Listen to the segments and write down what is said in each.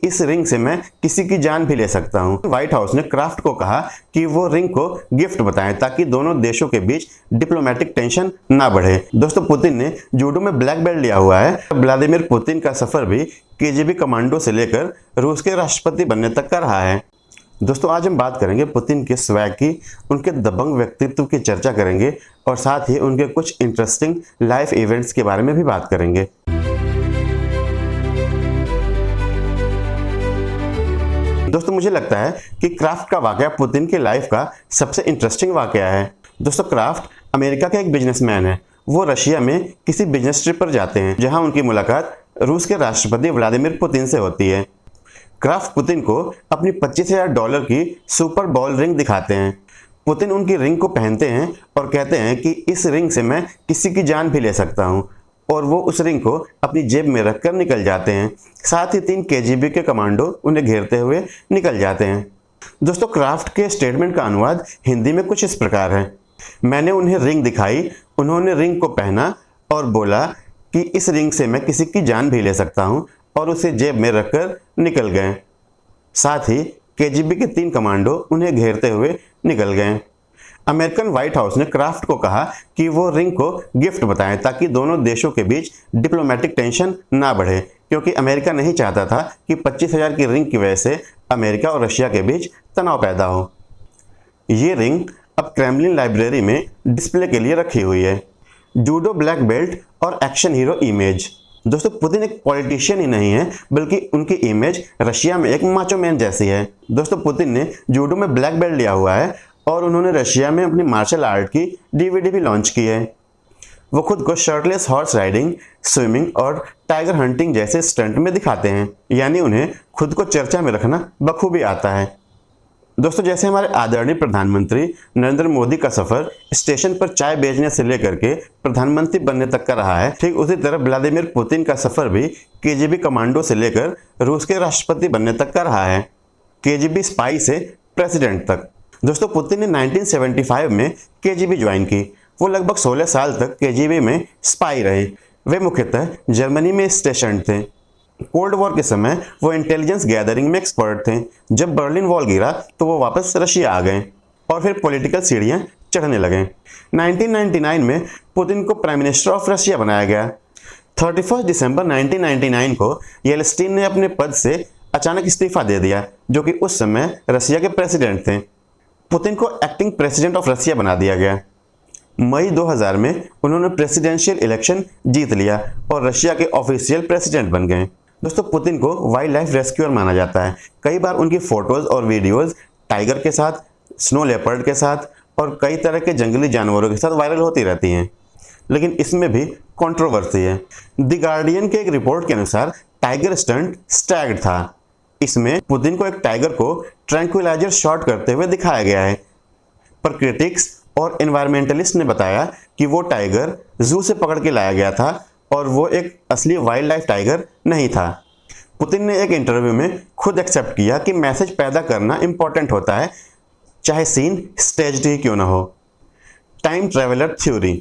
इस रिंग से मैं किसी की जान भी ले सकता हूं। व्हाइट हाउस ने क्राफ्ट को कहा कि वो रिंग को गिफ्ट बताएं ताकि दोनों देशों के बीच डिप्लोमेटिक टेंशन ना बढ़े। दोस्तों, पुतिन ने जूडो में ब्लैक बेल्ट लिया हुआ है। व्लादिमीर पुतिन का सफर भी केजीबी कमांडो से लेकर रूस के राष्ट्रपति बनने तक का रहा है। दोस्तों, आज हम बात करेंगे पुतिन के स्वैग की, उनके दबंग व्यक्तित्व की चर्चा करेंगे और साथ ही उनके कुछ इंटरेस्टिंग लाइफ इवेंट्स के बारे में भी बात करेंगे। दोस्तों, मुझे लगता है कि क्राफ्ट का वाकया पुतिन की लाइफ का सबसे इंटरेस्टिंग वाकया है। दोस्तों, क्राफ्ट अमेरिका का एक बिजनेसमैन है। वो रशिया में किसी बिजनेस ट्रिप पर जाते हैं जहां उनकी मुलाकात रूस के राष्ट्रपति व्लादिमीर पुतिन से होती है। क्राफ्ट पुतिन को अपनी $25,000 की सुपर बॉल रिंग दिखाते हैं। पुतिन उनकी रिंग को पहनते हैं और कहते हैं कि इस रिंग से मैं किसी की जान भी ले सकता हूं, और वो उस रिंग को अपनी जेब में रखकर निकल जाते हैं। साथ ही 3 केजीबी के कमांडो उन्हें घेरते हुए निकल जाते हैं। दोस्तों, क्राफ्ट के स्टेटमेंट का अनुवाद हिंदी में कुछ इस प्रकार है। मैंने उन्हें रिंग दिखाई, उन्होंने रिंग को पहना और बोला कि इस रिंग से मैं किसी की जान भी ले सकता हूं, और उसे जेब में रखकर निकल गए। साथ ही केजीबी के 3 कमांडो उन्हें घेरते हुए निकल गए। अमेरिकन व्हाइट हाउस ने क्राफ्ट को कहा कि वो रिंग को गिफ्ट बताएं ताकि दोनों देशों के बीच डिप्लोमेटिक टेंशन ना बढ़े, क्योंकि अमेरिका नहीं चाहता था कि 25,000 की रिंग की वजह से अमेरिका और रशिया के बीच तनाव पैदा हो। ये रिंग अब क्रेमलिन लाइब्रेरी में डिस्प्ले के लिए रखी हुई है। जूडो ब्लैक बेल्ट और एक्शन हीरो इमेज। दोस्तों, पुतिन एक पॉलिटिशियन ही नहीं है, बल्कि उनकी इमेज रशिया में एक माचो मैन जैसी है। दोस्तों, पुतिन ने जूडो में ब्लैक बेल्ट लिया हुआ है और उन्होंने रशिया में अपनी मार्शल आर्ट की डीवीडी भी लॉन्च की है। वो खुद को शर्टलेस हॉर्स राइडिंग, स्विमिंग और टाइगर हंटिंग जैसे स्टंट में दिखाते हैं, यानी उन्हें खुद को चर्चा में रखना बखूबी आता है। दोस्तों, जैसे हमारे आदरणीय प्रधानमंत्री नरेंद्र मोदी का सफर स्टेशन पर चाय बेचने से लेकर के प्रधानमंत्री बनने तक का रहा है, ठीक उसी तरह व्लादिमीर पुतिन का सफर भी केजीबी कमांडो से लेकर रूस के राष्ट्रपति बनने तक का रहा है, केजीबी स्पाई से प्रेसिडेंट तक। दोस्तों, पुतिन ने 1975 में केजीबी ज्वाइन की। वो लगभग 16 साल तक केजीबी में स्पाई रहे। वे मुख्यतः जर्मनी में स्टेशन थे। कोल्ड वॉर के समय वो इंटेलिजेंस गैदरिंग में एक्सपर्ट थे। जब बर्लिन वॉल गिरा तो वो वापस रशिया आ गए और फिर पॉलिटिकल सीढ़ियां चढ़ने लगे। 1999 में पुतिन को प्राइम मिनिस्टर ऑफ रशिया बनाया गया। 31 दिसंबर 1999 को येल्सिन ने अपने पद से अचानक इस्तीफा दे दिया, जो कि उस समय रशिया के प्रेसिडेंट थे। पुतिन को एक्टिंग प्रेसिडेंट ऑफ रशिया बना दिया गया। मई 2000 में उन्होंने प्रेसिडेंशियल इलेक्शन जीत लिया और रशिया के ऑफिशियल प्रेसिडेंट बन गए। दोस्तों, पुतिन को वाइल्ड लाइफ रेस्क्यूअर माना जाता है। कई बार उनकी फोटोज और वीडियोस टाइगर के साथ, स्नो लेपर्ड के साथ और कई तरह के जंगली जानवरों के साथ वायरल होती रहती हैं, लेकिन इसमें भी कंट्रोवर्सी है। द गार्डियन के एक रिपोर्ट के अनुसार टाइगर स्टंट स्टैग्ड था। इसमें पुतिन को एक टाइगर को ट्रैंक्विलाइजर शॉट करते हुए दिखाया गया है, पर क्रिटिक्स और एनवायरमेंटलिस्ट ने बताया कि वो टाइगर जू से पकड़ के लाया गया था और वो एक असली वाइल्ड लाइफ टाइगर नहीं था। पुतिन ने एक इंटरव्यू में खुद एक्सेप्ट किया कि मैसेज पैदा करना इंपॉर्टेंट होता है, चाहे सीन स्टेज्ड ही क्यों ना हो। Time traveller theory.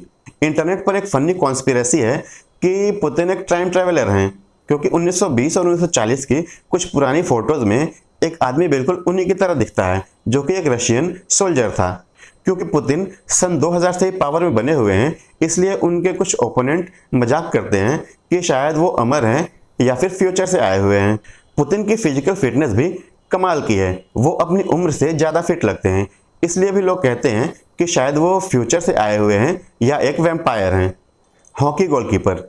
इंटरनेट पर एक फनी कॉन्स्पिरेसी है कि पुतिन एक टाइम ट्रैवलर हैं, क्योंकि 1920 और 1940 की कुछ पुरानी फोटोज में एक आदमी बिल्कुल उन्हीं की तरह दिखता है, जो कि एक रशियन सोल्जर था। क्योंकि पुतिन सन 2000 से ही पावर में बने हुए हैं, इसलिए उनके कुछ ओपोनेंट मजाक करते हैं कि शायद वो अमर हैं या फिर फ्यूचर से आए हुए हैं। पुतिन की फिजिकल फिटनेस भी कमाल की है। वो अपनी उम्र से ज़्यादा फिट लगते हैं, इसलिए भी लोग कहते हैं कि शायद वो फ्यूचर से आए हुए हैं या एक वैम्पायर हैं। Hockey goalkeeper.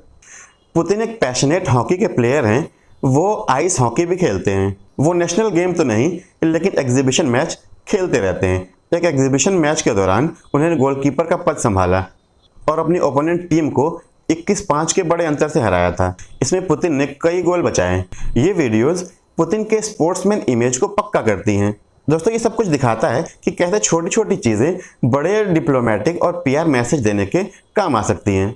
पुतिन एक पैशनेट हॉकी के प्लेयर हैं। वो आइस हॉकी भी खेलते हैं। वो नेशनल गेम तो नहीं, लेकिन एग्जीबिशन मैच खेलते रहते हैं। एक एग्जीबिशन मैच के दौरान उन्होंने गोलकीपर का पद संभाला और अपनी ओपोनेंट टीम को 21-5 के बड़े अंतर से हराया था। इसमें पुतिन ने कई गोल बचाए। ये वीडियोस पुतिन के स्पोर्ट्समैन इमेज को पक्का करती हैं। दोस्तों, ये सब कुछ दिखाता है कि कैसे छोटी छोटी चीज़ें बड़े डिप्लोमेटिक और पीआर मैसेज देने के काम आ सकती हैं।